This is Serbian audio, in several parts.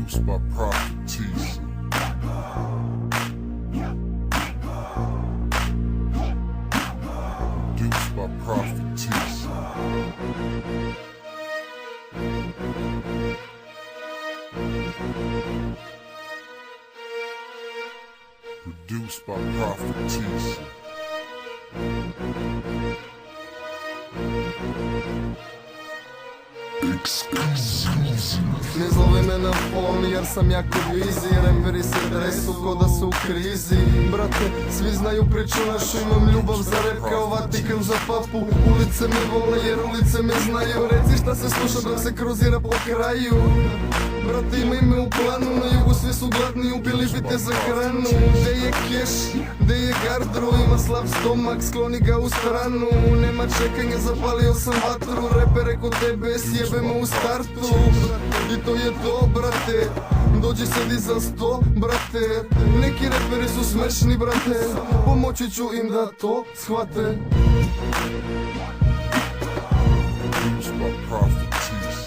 Produced by Prophet Tees. Produced by Prophet Tees. Produced by Prophet Tees. Ne zove me na fon jer sam jako busy. Reperi se tresu ko da su u krizi. Brate, svi znaju priču našu, imam ljubav za rap kao Vatikan za papu. Ulice me vole jer ulice me znaju. Reci šta se sluša dok se kruzira po kraju. Brate, imaj me u planu, na jugu svi su gladni, ubili bi te za hranu. Gde je keš, gde je gardru, ima slab stomak, skloni ga u stranu. Nema čekanja, zapalio sam vatru, repere kod tebe sjebemo u startu. I to je to, brate, dođi sedi za sto, brate. Neki reperi su smešni, brate, pomoći ću im da to shvate. Produced by Prophet Tees.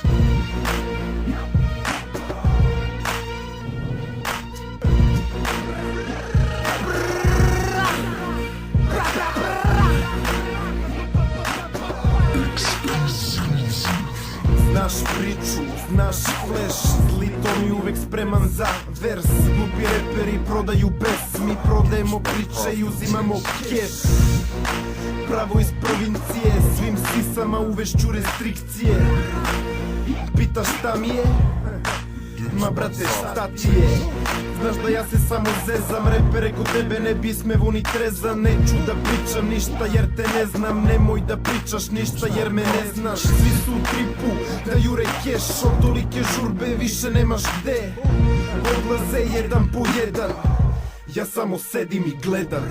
Znaš priču, znaš flash, zlitom i uvek spreman za vers. Glupi reperi prodaju bes, mi prodajemo priče i uzimamo keš. Pravo iz provincije, svim sisama uvešću restrikcije. Pitaš šta mi je? Ma brate, šta ti je? Znaš da ja se samo zezam, repere kod tebe ne bismevo ni treza. Neću da pričam ništa jer te ne znam, nemoj da pričaš ništa jer me ne znaš. Svi su u tripu da jure keš, od tolike žurbe više nemaš gde. Odlaze jedan po jedan, ja samo sedim i gledam.